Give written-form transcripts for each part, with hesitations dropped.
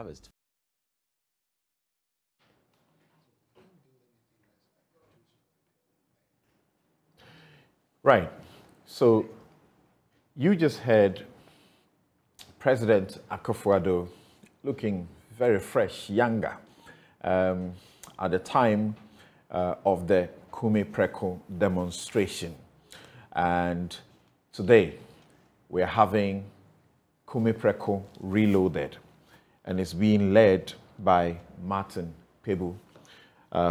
harvest. Right. So you just heard President Akufo-Addo looking very fresh, younger, at the time of the Kumi Preko demonstration. And today we are having Kumi Preko Reloaded, and it's being led by Martin Pebu,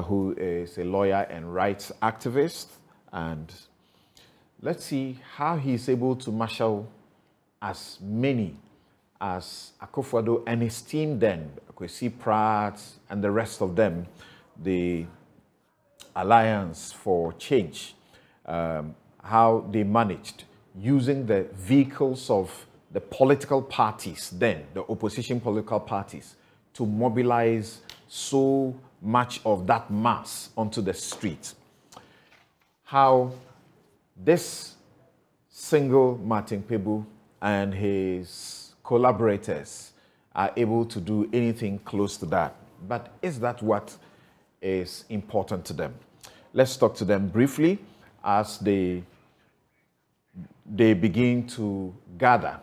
who is a lawyer and rights activist. And let's see how he's able to marshal as many as Akufo-Addo and his team then, Kwesi Pratt and the rest of them, the Alliance for Change, how they managed using the vehicles of the political parties then, the opposition political parties, to mobilize so much of that mass onto the street. How this single Martin Pebu and his collaborators are able to do anything close to that. But is that what is important to them? Let's talk to them briefly as they begin to gather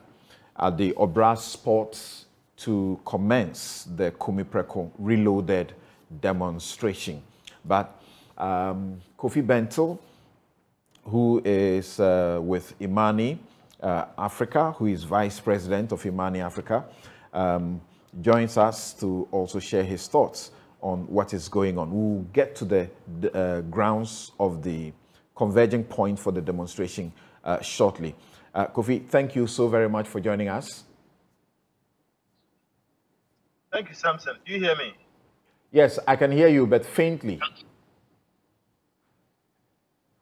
at the Obra Sports to commence the Kumi Preko Reloaded demonstration. But Kofi Bentil, who is with Imani Africa, who is Vice President of Imani Africa, joins us to also share his thoughts on what is going on. We'll get to the grounds of the converging point for the demonstration shortly. Kofi, thank you so very much for joining us. Thank you, Samson. Do you hear me? Yes, I can hear you, but faintly.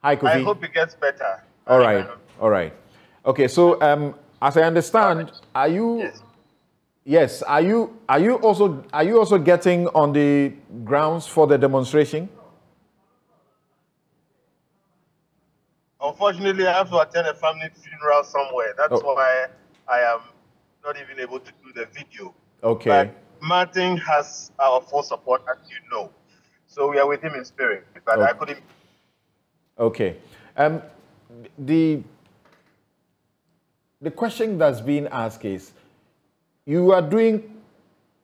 Hi, Kofi. I hope it gets better. All right, all right. Okay, so as I understand, are you? Yes. Yes. Are you also getting on the grounds for the demonstration? Unfortunately, I have to attend a family funeral somewhere. That's why I am not even able to do the video. Okay. But Martin has our full support, as you know. So we are with him in spirit. But I couldn't. Okay. The question that's being asked is, you are doing,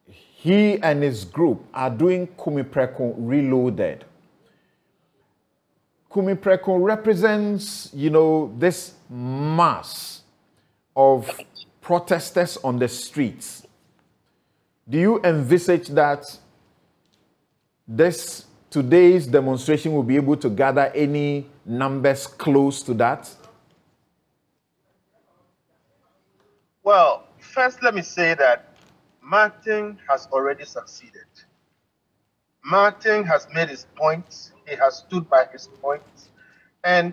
he and his group are doing Kumi Preko Reloaded. Kumi Preko represents, you know, this mass of protesters on the streets. Do you envisage that today's demonstration will be able to gather any numbers close to that? Well, first let me say that Martin has already succeeded. Martin has made his points. He has stood by his points. And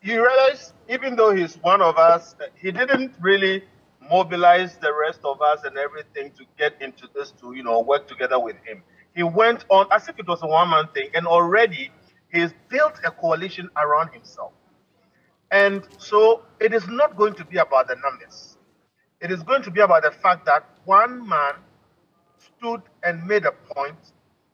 you realize, even though he's one of us, he didn't really mobilize the rest of us and everything to get into this, to, you know, work together with him. He went on as if it was a one-man thing, and already he's built a coalition around himself. And so it is not going to be about the numbers. It is going to be about the fact that one man stood and made a point,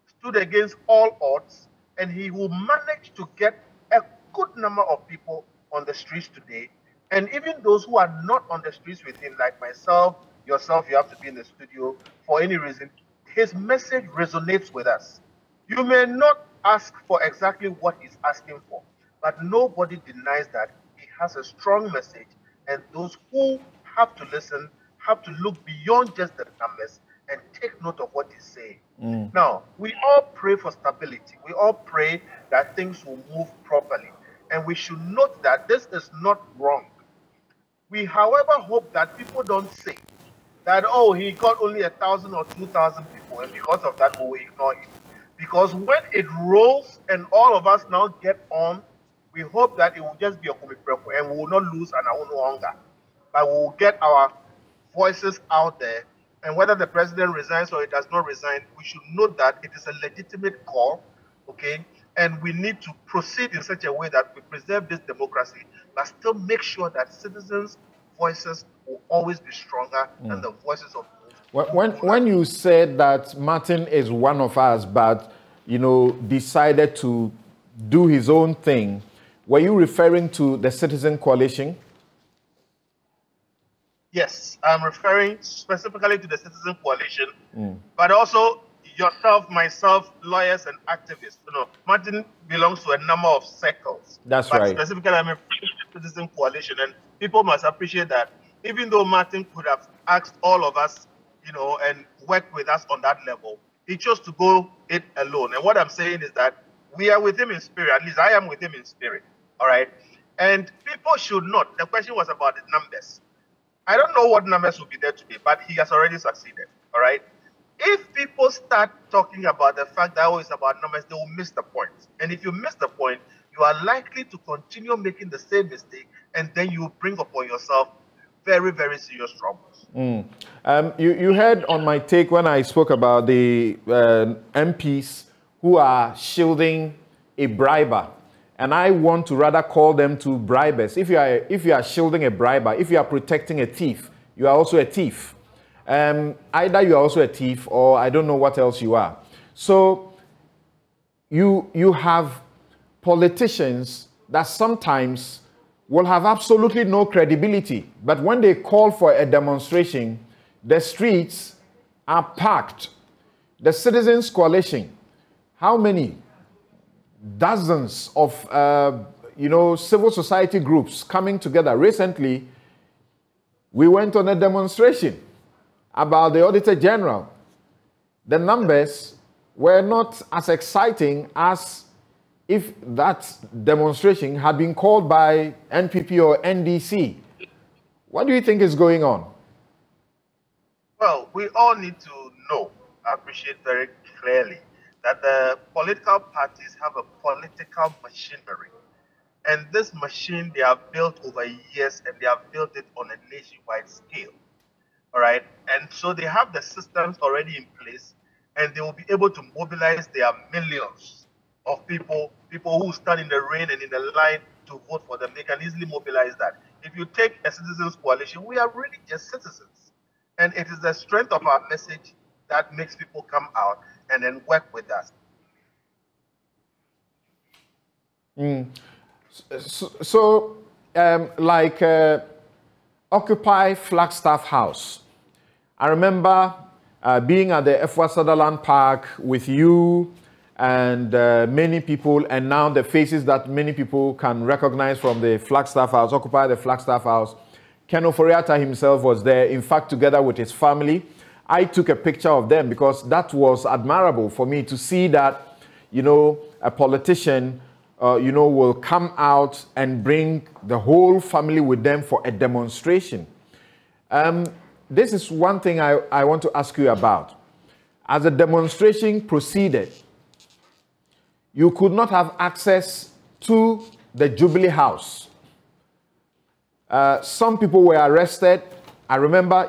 stood against all odds, and he will manage to get a good number of people on the streets today. And even those who are not on the streets with him, like myself, yourself, you have to be in the studio for any reason, his message resonates with us. You may not ask for exactly what he's asking for, but nobody denies that he has a strong message, and those who have to listen have to look beyond just the numbers and take note of what he's saying. Now, we all pray for stability. We all pray that things will move properly. And we should note that this is not wrong. We, however, hope that people don't say that, oh, he got only 1,000 or 2,000 people, and because of that, we will ignore him. Because when it rolls and all of us now get on, we hope that it will just be a Kumi Preko and we will not lose an own hunger. But we will get our voices out there. And whether the president resigns or he does not resign, we should note that it is a legitimate call, okay? And we need to proceed in such a way that we preserve this democracy, but still make sure that citizens' voices will always be stronger than the voices of those When you said that Martin is one of us, but decided to do his own thing, were you referring to the Citizen Coalition? Yes, I'm referring specifically to the Citizen Coalition, but also yourself, myself, lawyers and activists. Martin belongs to a number of circles. That's but right. Specifically, I'm referring to the Citizen Coalition, and people must appreciate that. Even though Martin could have asked all of us, and work with us on that level, he chose to go it alone. And what I'm saying is that we are with him in spirit. At least I am with him in spirit. All right. And people should not. The question was about the numbers. I don't know what numbers will be there today, but he has already succeeded. All right. If people start talking about the fact that it's about numbers, they will miss the point. And if you miss the point, you are likely to continue making the same mistake, and then you will bring upon yourself very, very serious troubles. You heard on my take when I spoke about the MPs who are shielding a briber. And I want to rather call them to bribers. If you are shielding a briber, if you are protecting a thief, you are also a thief. Either you are also a thief, or I don't know what else you are. So you have politicians that sometimes will have absolutely no credibility, but when they call for a demonstration, the streets are packed. The Citizens Coalition, how many? Dozens of civil society groups coming together. Recently, we went on a demonstration about the Auditor General. The numbers were not as exciting as if that demonstration had been called by NPP or NDC. What do you think is going on? Well, we all need to appreciate very clearly that the political parties have a political machinery. And this machine, they have built over years, and they have built it on a nationwide scale. All right. And so they have the systems already in place, and they will be able to mobilize their millions of people who stand in the rain and in the line to vote for them. They can easily mobilize that. If you take a Citizens Coalition, we are really just citizens. And it is the strength of our message that makes people come out and then work with us. So Occupy Flagstaff House. I remember being at the Efwa Sutherland Park with you and many people, and now the faces that many people can recognize from the Flagstaff House, Occupy the Flagstaff House. Ken Ofori-Atta himself was there, in fact, together with his family. I took a picture of them because that was admirable for me to see that, a politician, will come out and bring the whole family with them for a demonstration. This is one thing I want to ask you about. As the demonstration proceeded, you could not have access to the Jubilee House. Some people were arrested. I remember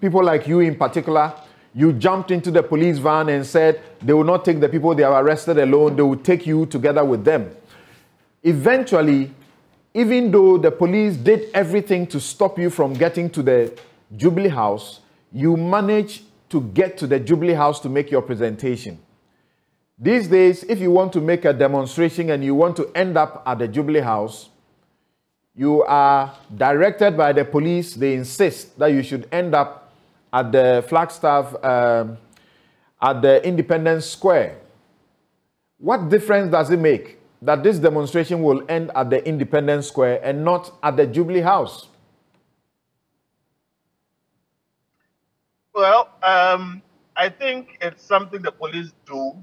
people like you in particular, you jumped into the police van and said they will not take the people they have arrested alone, they will take you together with them. Eventually, even though the police did everything to stop you from getting to the Jubilee House, you managed to get to the Jubilee House to make your presentation. These days, if you want to make a demonstration and you want to end up at the Jubilee House, you are directed by the police. They insist that you should end up at the Flagstaff, at the Independence Square. What difference does it make that this demonstration will end at the Independence Square and not at the Jubilee House? Well, I think it's something the police do.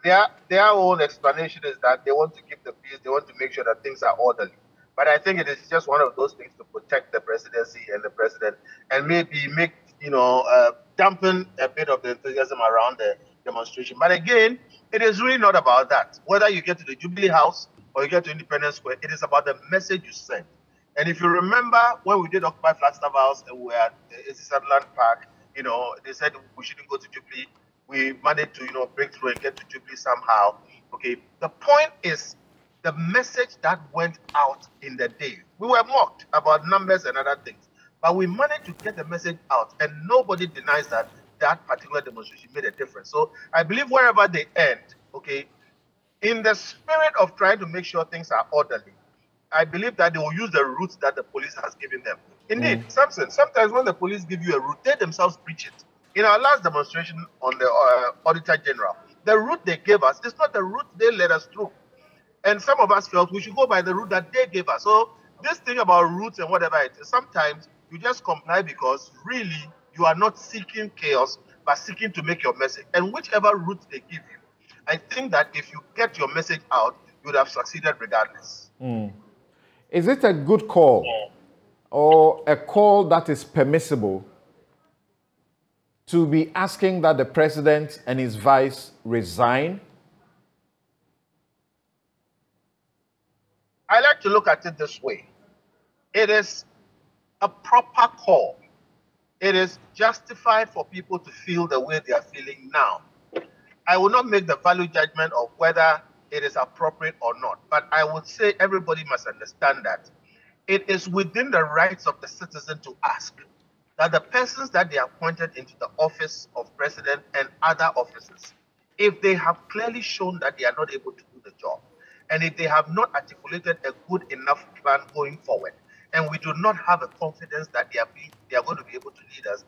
Their own explanation is that they want to keep the peace, they want to make sure that things are orderly. But I think it is just one of those things to protect the presidency and the president, and maybe make, dampen a bit of the enthusiasm around the demonstration. But again, it is really not about that. Whether you get to the Jubilee House or you get to Independence Square, it is about the message you send. And if you remember when we did Occupy Flagstaff House and we were at the Sutherland Park, they said we shouldn't go to Jubilee. We managed to, break through and get to Jubilee somehow. Okay, the point is the message that went out in the day. We were mocked about numbers and other things. but we managed to get the message out, and nobody denies that that particular demonstration made a difference. So I believe wherever they end, okay, in the spirit of trying to make sure things are orderly, I believe that they will use the routes that the police has given them. Indeed, Samson, sometimes when the police give you a route, they themselves preach it. In our last demonstration on the Auditor General, the route they gave us is not the route they led us through. And some of us felt we should go by the route that they gave us. So this thing about routes and whatever it is, sometimes you just comply because really you are not seeking chaos, but seeking to make your message. And whichever route they give you, I think that if you get your message out, you would have succeeded regardless. Is it a good call or a call that is permissible to be asking that the president and his vice resign? I like to look at it this way. It is a proper call. It is justified for people to feel the way they are feeling now. I will not make the value judgment of whether it is appropriate or not, but I would say everybody must understand that it is within the rights of the citizen to ask that the persons that they appointed into the office of president and other offices, if they have clearly shown that they are not able to do the job, and if they have not articulated a good enough plan going forward, and we do not have a confidence that they are going to be able to lead us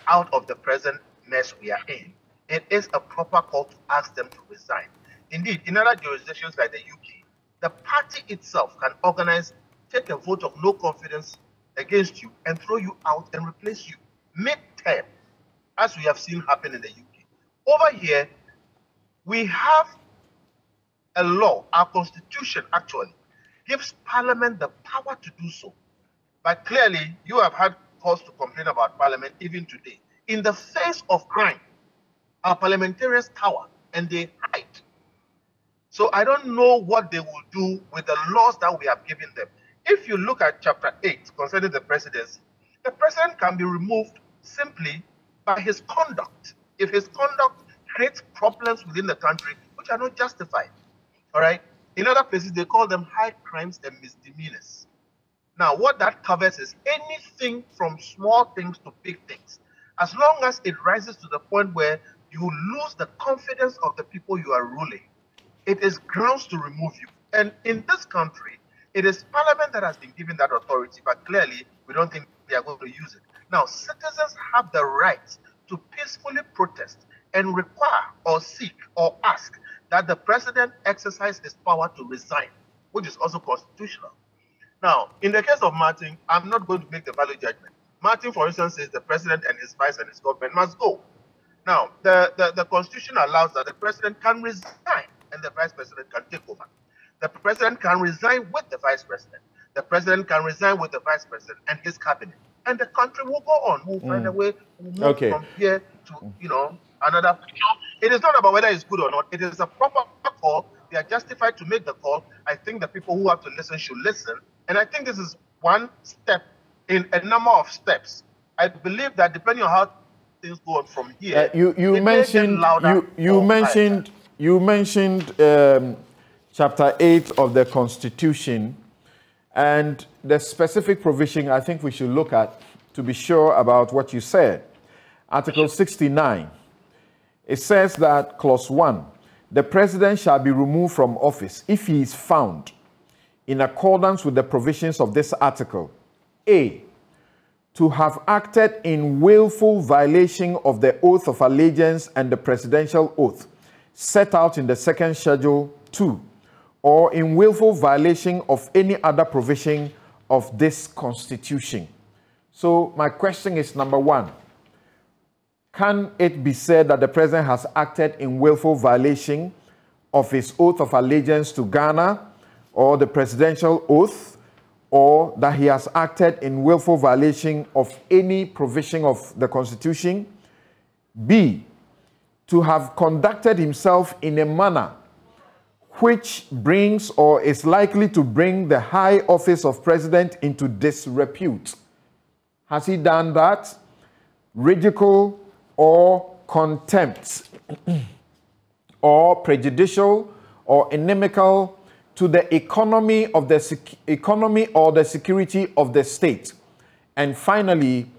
out of the present mess we are in, it is a proper call to ask them to resign. Indeed, in other jurisdictions like the UK, the party itself can organize, take a vote of no confidence against you and throw you out and replace you mid-term, as we have seen happen in the UK. Over here, we have a law, our constitution actually gives Parliament the power to do so. But clearly, you have had cause to complain about Parliament even today. In the face of crime, our parliamentarians cower and they hide. So I don't know what they will do with the laws that we have given them. If you look at chapter 8 concerning the presidency, the president can be removed simply by his conduct. If his conduct creates problems within the country which are not justified. All right. In other places, they call them high crimes and misdemeanors. Now, what that covers is anything from small things to big things. As long as it rises to the point where you lose the confidence of the people you are ruling, it is grounds to remove you. And in this country, it is Parliament that has been given that authority, but clearly we don't think they are going to use it. Now, citizens have the right to peacefully protest and require or seek or ask that the president exercise his power to resign, which is also constitutional. Now, in the case of Martin, I'm not going to make the value judgment. Martin, for instance, says the president and his vice and his government must go. Now, the constitution allows that the president can resign and the vice president can take over. The president can resign with the vice president. The president can resign with the vice president and his cabinet. And the country will go on. We'll find a way to move from here to, another. It is not about whether it's good or not. It is a proper call. They are justified to make the call. I think the people who have to listen should listen. And I think this is one step in a number of steps. I believe that depending on how things go on from here, you mentioned chapter 8 of the Constitution, and the specific provision I think we should look at to be sure about what you said. Article 69. It says that, clause 1, the president shall be removed from office if he is found, in accordance with the provisions of this article, A, to have acted in willful violation of the oath of allegiance and the presidential oath set out in the second schedule 2, or in willful violation of any other provision of this constitution. So my question is, number 1, can it be said that the president has acted in willful violation of his oath of allegiance to Ghana or the presidential oath, or that he has acted in willful violation of any provision of the Constitution? B, to have conducted himself in a manner which brings or is likely to bring the high office of president into disrepute. Has he done that? Ridicule or contempt, or prejudicial or inimical to the economy or the security of the state, And finally,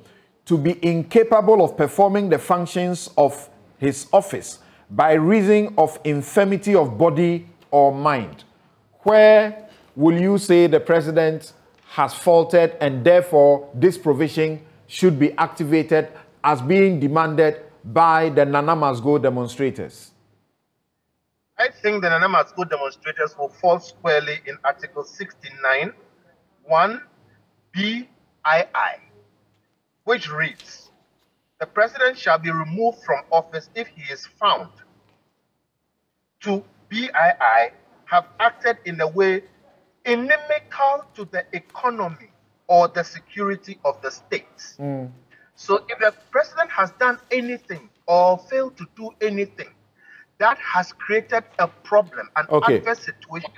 to be incapable of performing the functions of his office by reason of infirmity of body or mind. Where will you say the president has faulted and therefore this provision should be activated as being demanded by the Nana Must Go demonstrators? I think the Nana Must Go demonstrators will fall squarely in Article 69, 1 BII, which reads, the president shall be removed from office if he is found to BII have acted in a way inimical to the economy or the security of the state. So if the president has done anything or failed to do anything that has created a problem, an adverse situation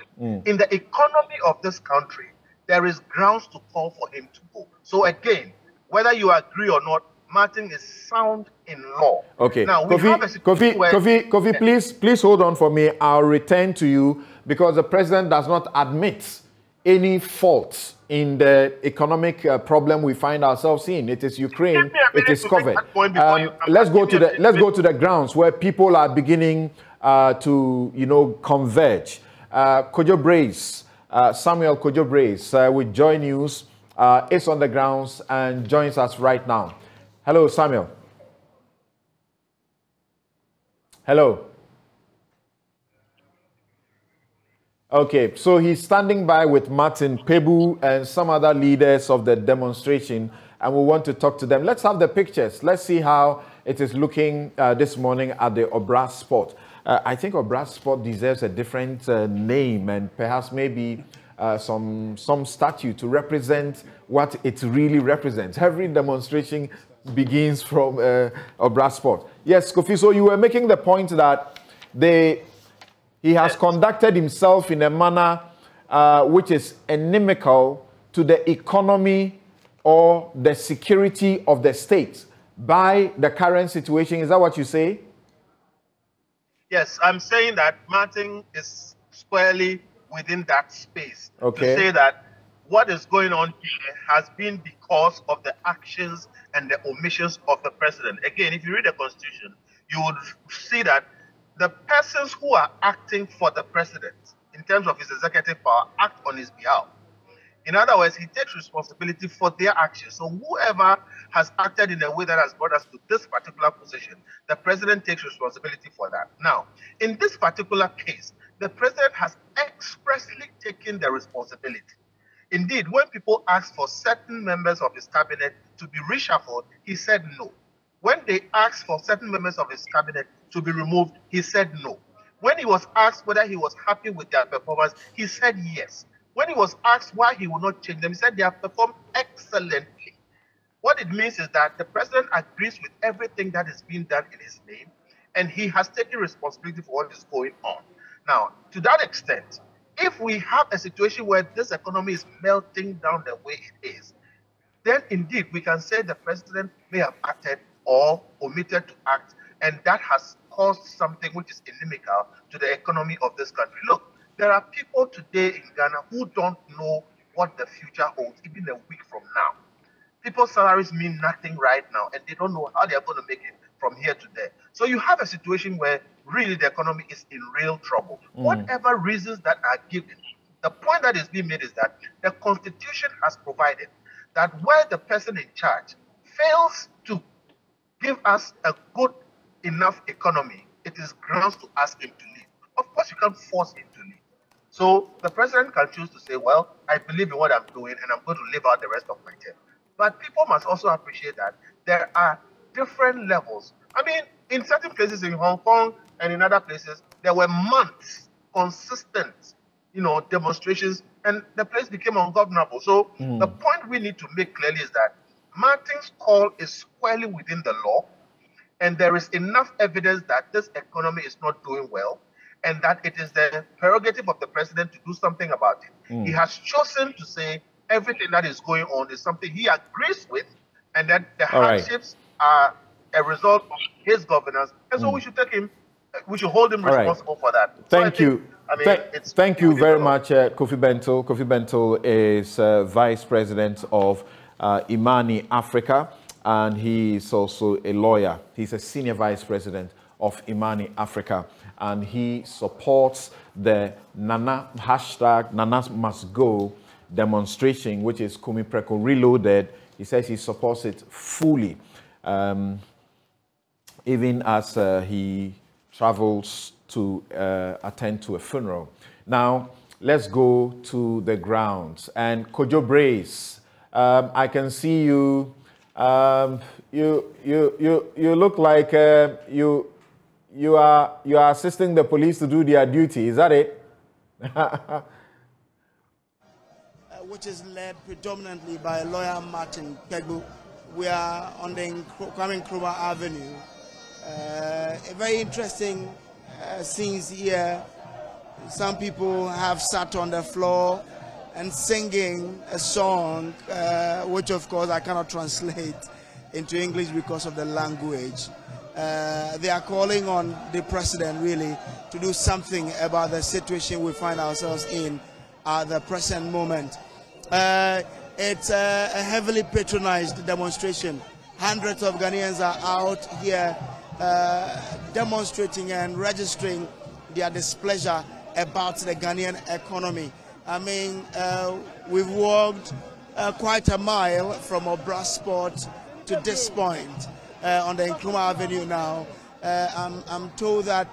in the economy of this country, there is grounds to call for him to go. So again, whether you agree or not, Martin is sound in law. Okay. Now, we have a situation where... Kofi, please hold on for me. I'll return to you because the president does not admit any faults in the economic problem we find ourselves in. It is Ukraine. It is COVID. Let's go to the grounds where people are beginning to converge. Kojo Brace, Samuel Kojo Brace with JoyNews is on the grounds and joins us right now. Hello, Samuel. Hello. Okay, so he's standing by with Martin Pebu and some other leaders of the demonstration, and we want to talk to them. Let's have the pictures. Let's see how it is looking this morning at the Obra Sport. I think Obra Sport deserves a different name and perhaps maybe some statue to represent what it really represents. Every demonstration begins from Obra Sport. Yes, Kofi, so you were making the point that he has conducted himself in a manner which is inimical to the economy or the security of the state by the current situation. Is that what you say? Yes, I'm saying that Martin is squarely within that space. Okay. To say that what is going on here has been because of the actions and the omissions of the president. Again, if you read the Constitution, you would see that the persons who are acting for the president in terms of his executive power act on his behalf. In other words, he takes responsibility for their actions. So whoever has acted in a way that has brought us to this particular position, the president takes responsibility for that. Now, in this particular case, the president has expressly taken the responsibility. Indeed, when people asked for certain members of his cabinet to be reshuffled, he said no. When they asked for certain members of his cabinet to be removed, he said no. When he was asked whether he was happy with their performance, he said yes. When he was asked why he would not change them, he said they have performed excellently. What it means is that the president agrees with everything that is being done in his name, and he has taken responsibility for what is going on. Now, to that extent, if we have a situation where this economy is melting down the way it is, then indeed we can say the president may have acted or omitted to act, and that has caused something which is inimical to the economy of this country. Look, there are people today in Ghana who don't know what the future holds, even a week from now. People's salaries mean nothing right now, and they don't know how they are going to make it from here to there. So you have a situation where really the economy is in real trouble. Whatever reasons that are given, the point that is being made is that the Constitution has provided that where the person in charge fails to give us a good enough economy, it is grounds to ask him to leave. Of course, you can't force him to leave. So the president can choose to say, well, I believe in what I'm doing and I'm going to live out the rest of my term. But people must also appreciate that there are different levels. I mean, in certain places in Hong Kong and in other places, there were months, consistent, demonstrations, and the place became ungovernable. So the point we need to make clearly is that Martin's call is squarely within the law, and there is enough evidence that this economy is not doing well, and that it is the prerogative of the president to do something about it. He has chosen to say everything that is going on is something he agrees with, and that the hardships are a result of his governance, and so we should take him, we should hold him responsible for that. Thank you. Thank you very much, Kofi Bentil. Kofi Bentil is Vice President of Imani Africa, and he is also a lawyer. He's a senior vice president of Imani Africa, and he supports the Nana Must Go demonstration, which is Kumi Preko Reloaded. He says he supports it fully, even as he travels to attend to a funeral. Now, let's go to the grounds. And Kojo Brace, I can see you. You look like you are assisting the police to do their duty. Is that it? Which is led predominantly by lawyer Martin Pegbu. We are on the Kwame Nkrumah Avenue. A very interesting scenes here. Some people have sat on the floor and singing a song, which of course I cannot translate into English because of the language. They are calling on the president really to do something about the situation we find ourselves in at the present moment. It's a heavily patronized demonstration. Hundreds of Ghanaians are out here demonstrating and registering their displeasure about the Ghanaian economy. I mean, we've walked quite a mile from Obrasport to this point on the Nkrumah Avenue now. I'm told that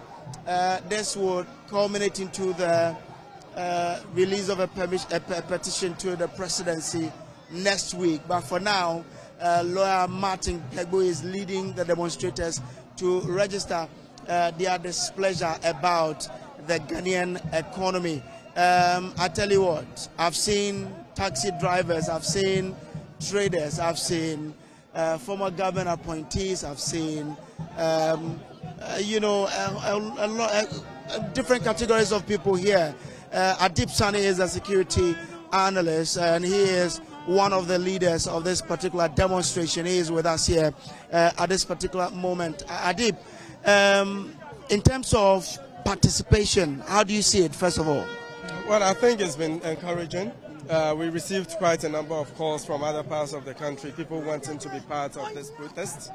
this would culminate into the release of a petition to the presidency next week. But for now, lawyer Martin Pegbu is leading the demonstrators to register their displeasure about the Ghanaian economy. I tell you what, I've seen taxi drivers, I've seen traders, I've seen former government appointees, I've seen you know, different categories of people here. Adib Sani is a security analyst, and he is one of the leaders of this particular demonstration. He is with us here at this particular moment. Adib, in terms of participation, how do you see it, first of all? Well, I think it's been encouraging. We received quite a number of calls from other parts of the country, people wanting to be part of this protest.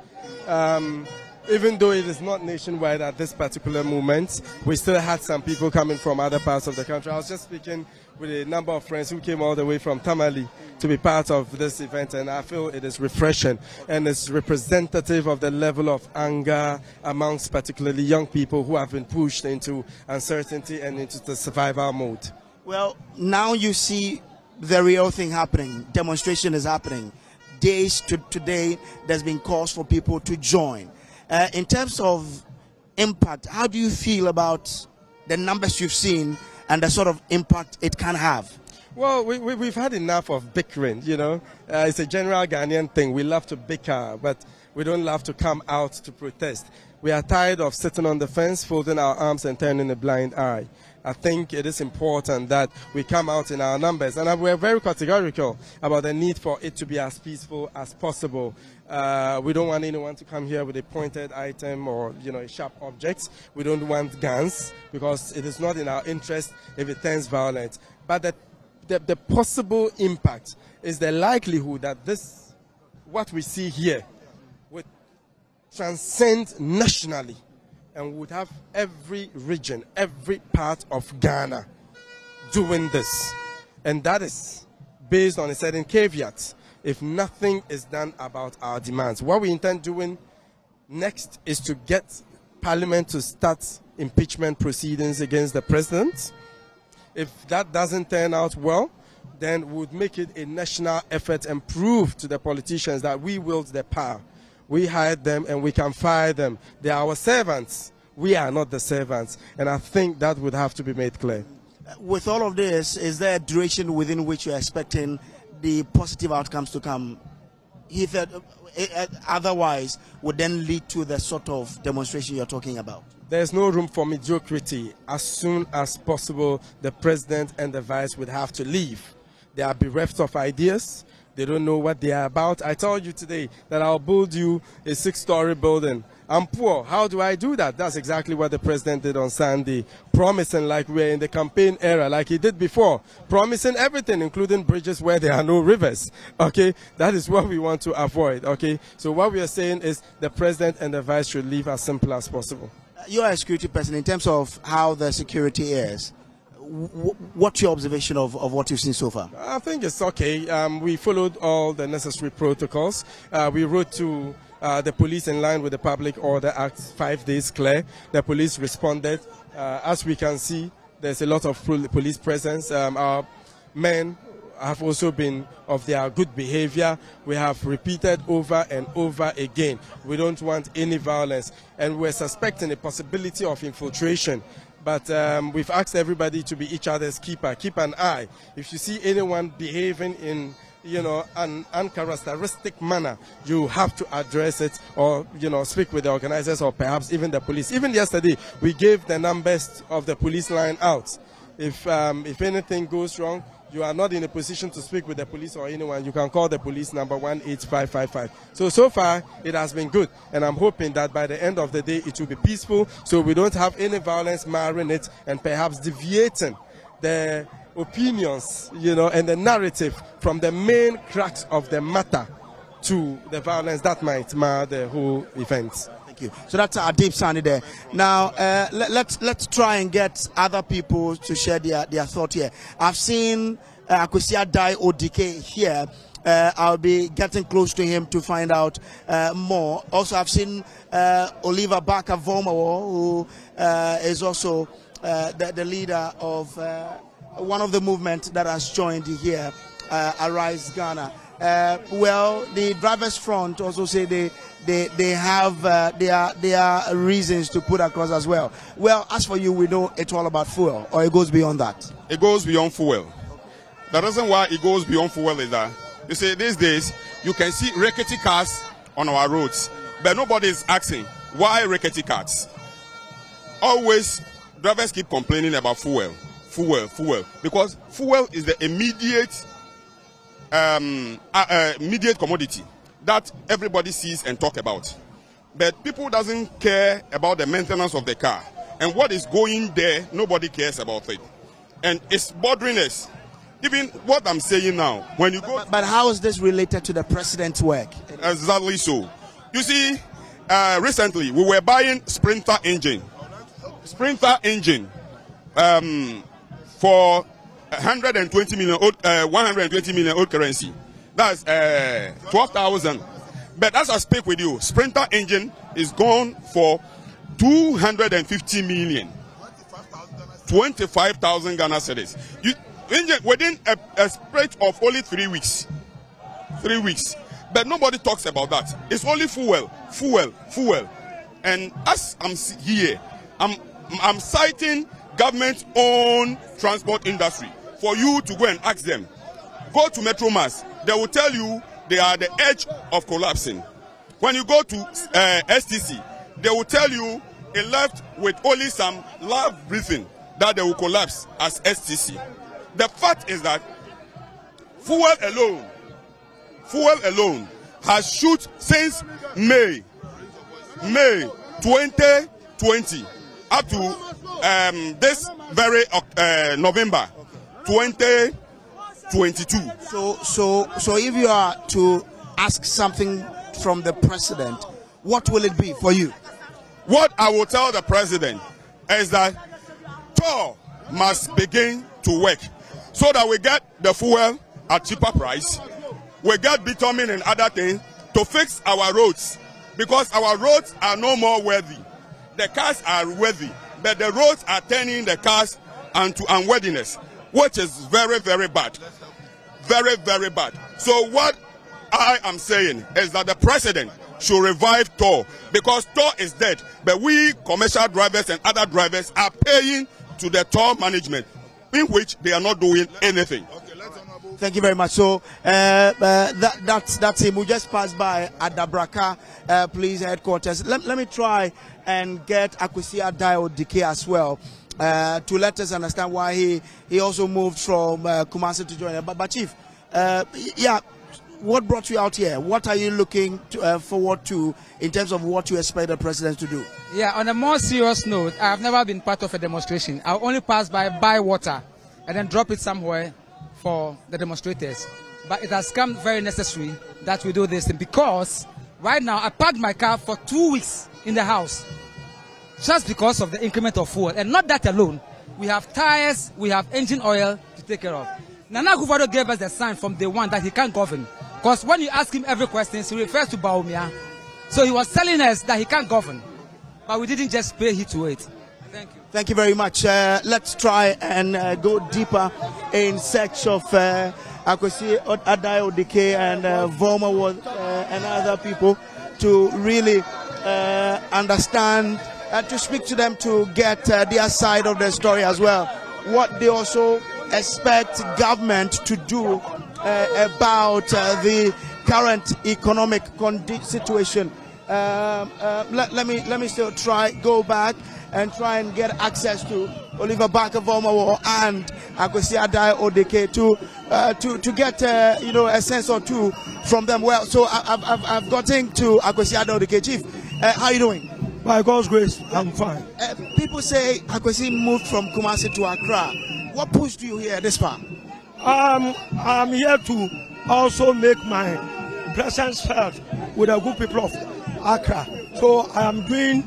Even though it is not nationwide at this particular moment, we still had some people coming from other parts of the country. I was just speaking with a number of friends who came all the way from Tamale to be part of this event, and I feel it is refreshing and it's representative of the level of anger amongst particularly young people who have been pushed into uncertainty and into the survival mode. Well, now you see the real thing happening. Demonstration is happening. Days to today, there's been calls for people to join. In terms of impact, how do you feel about the numbers you've seen and the sort of impact it can have? Well, we've had enough of bickering, you know. It's a general Ghanaian thing. We love to bicker, but we don't love to come out to protest. We are tired of sitting on the fence, folding our arms and turning a blind eye. I think it is important that we come out in our numbers, and we're very categorical about the need for it to be as peaceful as possible. We don't want anyone to come here with a pointed item or, you know, a sharp object. We don't want guns because it is not in our interest if it turns violent. But the possible impact is the likelihood that what we see here would transcend nationally and would have every region, every part of Ghana doing this. And that is based on a certain caveat. If nothing is done about our demands, what we intend doing next is to get Parliament to start impeachment proceedings against the president. If that doesn't turn out well, then we would make it a national effort and prove to the politicians that we wield the power. We hired them and we can fire them. They are our servants. We are not the servants. And I think that would have to be made clear. With all of this, is there a duration within which you're expecting the positive outcomes to come? If otherwise would then lead to the sort of demonstration you're talking about? There's no room for mediocrity. As soon as possible, the president and the vice would have to leave. They are bereft of ideas. They don't know what they are about. I told you today that I'll build you a 6-story building. I'm poor. How do I do that? That's exactly what the president did on Sunday, promising like we're in the campaign era, like he did before, promising everything, including bridges where there are no rivers. Okay, that is what we want to avoid. Okay, so what we are saying is the president and the vice should live as simple as possible. You are a security person. In terms of how the security is, what's your observation of what you've seen so far? I think it's okay. We followed all the necessary protocols. We wrote to the police in line with the Public Order Act 5 days clear. The police responded. As we can see, there's a lot of police presence. Our men have also been of their good behavior. We have repeated over and over again. We don't want any violence, and we're suspecting a possibility of infiltration. But we've asked everybody to be each other's keeper. Keep an eye. If you see anyone behaving in an uncharacteristic manner, you have to address it, or speak with the organizers, or perhaps even the police. Even yesterday, we gave the numbers of the police line out. If anything goes wrong, you are not in a position to speak with the police or anyone, you can call the police number 18555. So far, it has been good, and I'm hoping that by the end of the day, it will be peaceful, so we don't have any violence marring it and perhaps deviating the opinions, and the narrative from the main crux of the matter to the violence that might mar the whole event. Thank you. So that's our deep sandy there. Now let's try and get other people to share their thought here. I've seen Akwesi Adai Odike here. I'll be getting close to him to find out more. Also, I've seen Oliver Barker Vomawo, who is also the leader of one of the movements that has joined here, Arise Ghana. Well, the Drivers Front also say they have their reasons to put across as well. Well, as for you, we know it's all about fuel, or it goes beyond that? It goes beyond fuel. The reason why it goes beyond fuel is that, you see, these days, you can see rickety cars on our roads, but nobody is asking, why rickety cars? Always, drivers keep complaining about fuel, because fuel is the immediate commodity that everybody sees and talk about. But people doesn't care about the maintenance of the car. And what is going there, nobody cares about it. And it's bothering us. Even what I'm saying now, when you go... But how is this related to the president's work? Exactly so. You see, recently we were buying Sprinter engine. For 120 million old currency. That's 12,000. But as I speak with you, Sprinter engine is gone for 250 million. 25,000 Ghana cedis. Within a spread of only 3 weeks. 3 weeks. But nobody talks about that. It's only fuel. And as I'm here, I'm citing government-owned transport industry for you to go and ask them. Go to Metromas. They will tell you they are the edge of collapsing. When you go to STC, they will tell you it left with only some lab briefing that they will collapse as STC. The fact is that fuel alone has shoot since May 2020 up to this very November 2022. So if you are to ask something from the president, what will it be for you? What I will tell the president is that TOR must begin to work so that we get the fuel at cheaper price. We get bitumen and other things to fix our roads, because our roads are no more worthy. The cars are worthy, but the roads are turning the cars into unworthiness, which is very, very bad. Very, very bad. So what I am saying is that the president should revive TOR, because TOR is dead, but we commercial drivers and other drivers are paying to the TOR management, in which they are not doing anything. Thank you very much. So that's him. We just passed by at Dabraka police headquarters. Let me try and get Akwesi Adai Odike as well to let us understand why he also moved from Kumasi to join. But Chief, yeah, what brought you out here? What are you looking forward to in terms of what you expect the president to do? Yeah, on a more serious note, I have never been part of a demonstration. I'll only pass by, buy water, and then drop it somewhere for the demonstrators. But it has come very necessary that we do this thing, because right now I parked my car for 2 weeks in the house just because of the increment of fuel. And not that alone. We have tires, we have engine oil to take care of. Nana Akufo-Addo gave us the sign from day one that he can't govern. Because when you ask him every question, he refers to Baumia. So he was telling us that he can't govern. But we didn't just pay heed to it. Thank you. Thank you very much. Let's try and go deeper in search of Akwesi Adai Odike and Voma and other people to really understand, to speak to them, to get their side of the story as well. What they also expect government to do about the current economic situation. Let me still go back and try and get access to Oliver Barker-Vormawor and Akwesi Adai Odike to get a sense or two from them. Well, so I've gotten to Akwesi Adai Odike. Chief, how are you doing? By God's grace, I'm fine. People say Akwesi moved from Kumasi to Accra. What pushed you here this far? I'm here to also make my presence felt with the good people of Accra. So I am doing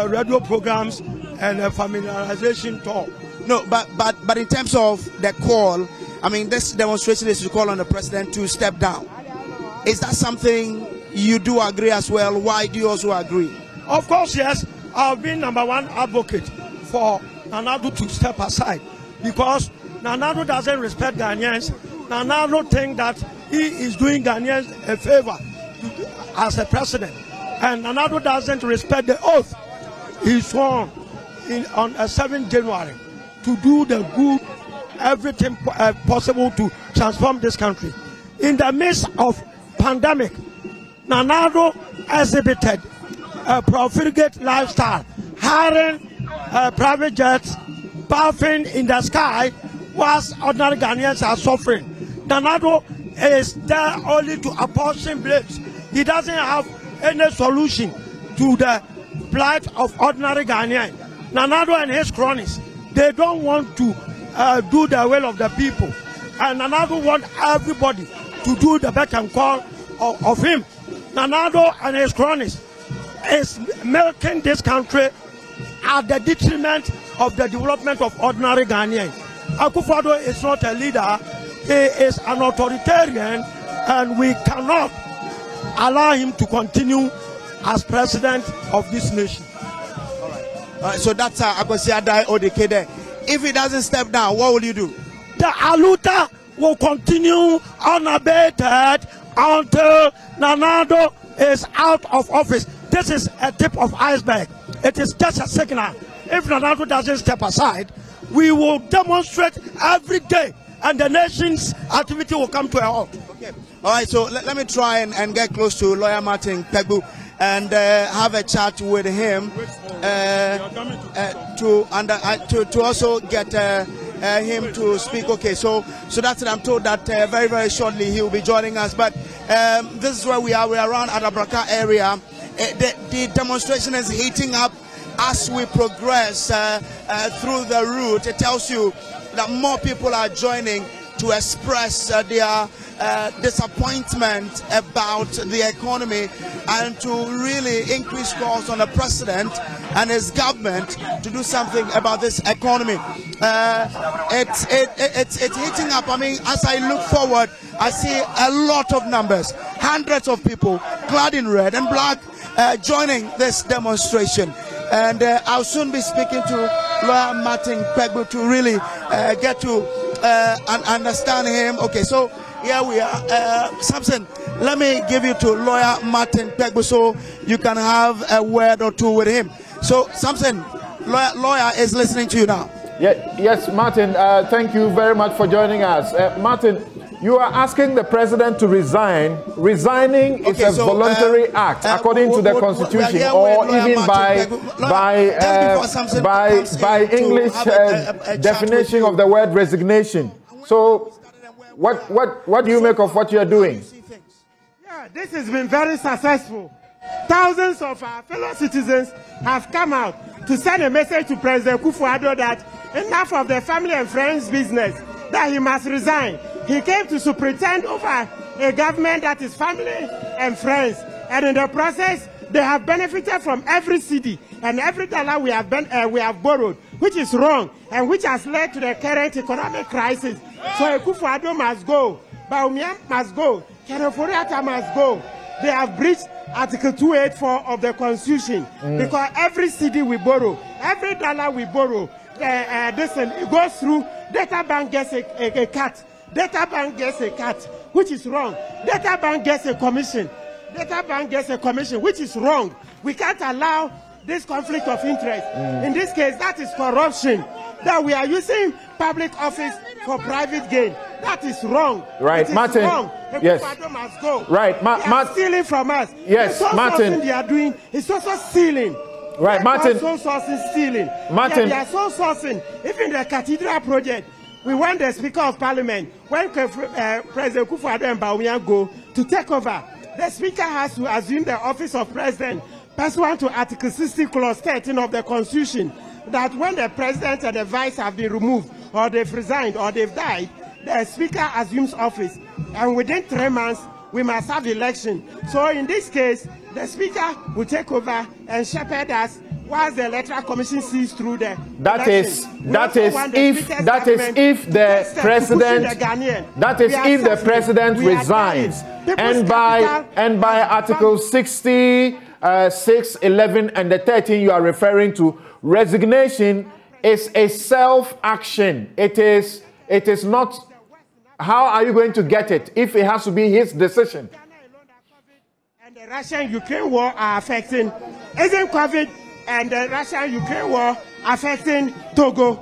radio programs and a familiarization tour. No, but in terms of the call, I mean, this demonstration is to call on the president to step down. Is that something you do agree as well? Why do you also agree? Of course, yes. I've been #1 advocate for Nanado to step aside, because Nanado doesn't respect Ghanaians. Nanado thinks that he is doing Ghanaians a favor as a president. And Nanado doesn't respect the oath he sworn on 7th January to do the good, everything possible to transform this country. In the midst of pandemic, Nanado exhibited a profligate lifestyle, hiring private jets, bathing in the sky, whilst ordinary Ghanaians are suffering. Nanado is there only to apportion blades. He doesn't have any solution to the plight of ordinary Ghanaians. Nanado and his cronies, they don't want to do the will of the people. And Nanado wants everybody to do the beck and call of him. Nanado and his cronies is milking this country at the detriment of the development of ordinary Ghanaians. Akufo-Addo is not a leader, he is an authoritarian, and we cannot allow him to continue as president of this nation. All right, so that's Akwesi Adai Odike there. If he doesn't step down, what will you do? The Aluta will continue unabated until Nanado is out of office. This is a tip of iceberg. It is just a signal. If Nanado doesn't step aside, we will demonstrate every day, and the nation's activity will come to a halt. Okay. All right, so let me try and get close to lawyer Martin Pegbu and have a chat with him to also get him to speak. Okay, so that's it. I'm told that very, very shortly he will be joining us. But this is where we are. We are around Adabraka area. The demonstration is heating up as we progress through the route. It tells you that more people are joining to express their disappointment about the economy and to really increase calls on the president and his government to do something about this economy. It's heating up. I mean, as I look forward, I see a lot of numbers, hundreds of people clad in red and black joining this demonstration. And I'll soon be speaking to lawyer Martin Pegbu to really get to understand him. Okay, so here we are. Samson, let me give you to lawyer Martin Pegbu so you can have a word or two with him. So, Samson, lawyer is listening to you now. Yes, Martin, thank you very much for joining us. Martin, you are asking the president to resign. Resigning is a voluntary act according to the Constitution, or even by English definition of the word resignation. So, what do you make of what you are doing? this has been very successful. Thousands of our fellow citizens have come out to send a message to President Akufo-Addo that enough of the family and friends business, that he must resign. He came to superintend over a government that is family and friends, and in the process, they have benefited from every cedi and every dollar we have borrowed, which is wrong and which has led to the current economic crisis. So Akufo-Addo must go, Bawumia must go, Ken Ofori-Atta must go. They have breached Article 284 of the Constitution because every cedi we borrow, every dollar we borrow, it goes through. Data bank gets a cut. Data bank gets a cut, which is wrong. Data bank gets a commission. Data bank gets a commission, which is wrong. We can't allow this conflict of interest. In this case, that is corruption. That we are using public office for private gain. That is wrong. Right, Martin. Wrong. Yes. Must go. Right, Martin. Stealing from us. Yes, Martin. They are doing. It's also stealing. Right, Martin. Sole sourcing stealing. Martin. They are sole sourcing. Even the cathedral project. We want the Speaker of Parliament, when President Akufo-Addo and Bawumia go to take over, the Speaker has to assume the office of President pursuant to Article 60, Clause 13 of the Constitution, that when the President and the Vice have been removed, or they've resigned, or they've died, the Speaker assumes office. And within 3 months, we must have election. So in this case, the Speaker will take over and shepherd us whilst the Electoral Commission sees through the election. That is if the president resigns, and by Article 60, 6, 11, and the 13 you are referring to, resignation is a self-action. It is not. How are you going to get it if it has to be his decision? And the Russian-Ukraine war are affecting. Isn't COVID and the Russian-Ukraine war affecting Togo?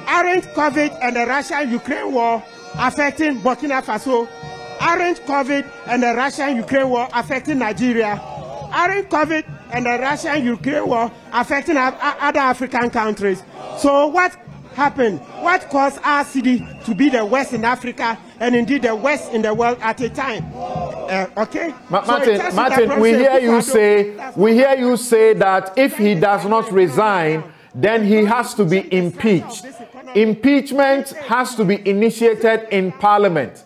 Aren't COVID and the Russian-Ukraine war affecting Burkina Faso? Aren't COVID and the Russian-Ukraine war affecting Nigeria? Aren't COVID and the Russian-Ukraine war affecting other African countries? So what happened? What caused our city to be the worst in Africa and indeed the worst in the world at a time? Okay. Martin, we hear you say that if he does not resign, then he has to be impeached. Impeachment has to be initiated in Parliament,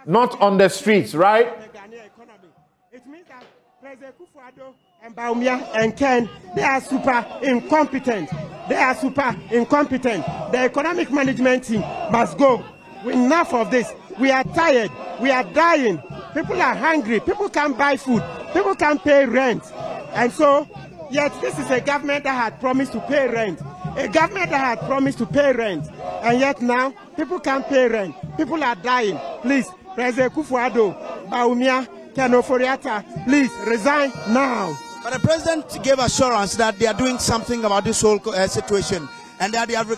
not on the streets, right? It means that President Akufo-Addo and Bawumia and Ken, they are super incompetent. They are super incompetent. The economic management team must go. Enough of this. We are tired. We are dying. People are hungry. People can't buy food. People can't pay rent. And so, yet this is a government that had promised to pay rent. A government that had promised to pay rent. And yet now, people can't pay rent. People are dying. Please, President Akufo-Addo, Bawumia, Ken Ofori-Atta, please resign now. But the president gave assurance that they are doing something about this whole situation, and that they have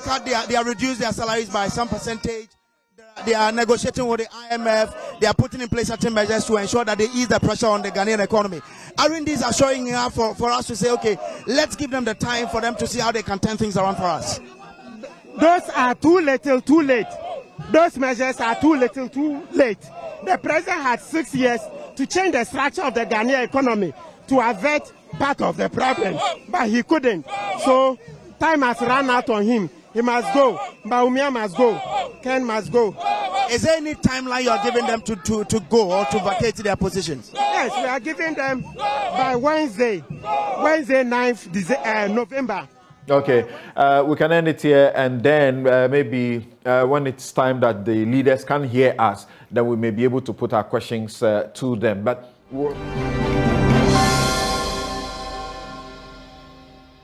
reduced their salaries by some percentage. They are negotiating with the IMF. They are putting in place certain measures to ensure that they ease the pressure on the Ghanaian economy. Aren't these assuring enough for us to say, okay, let's give them the time for them to see how they can turn things around for us? Those are too little, too late. Those measures are too little, too late. The president had 6 years to change the structure of the Ghanaian economy to avert part of the problem, but he couldn't. So time has run out on him. He must go. Bawumia must go. Ken must go. Is there any timeline you are giving them to go or to vacate their positions? Yes, we are giving them by Wednesday 9th November. Okay, we can end it here, and then maybe when it's time that the leaders can hear us, then we may be able to put our questions to them. But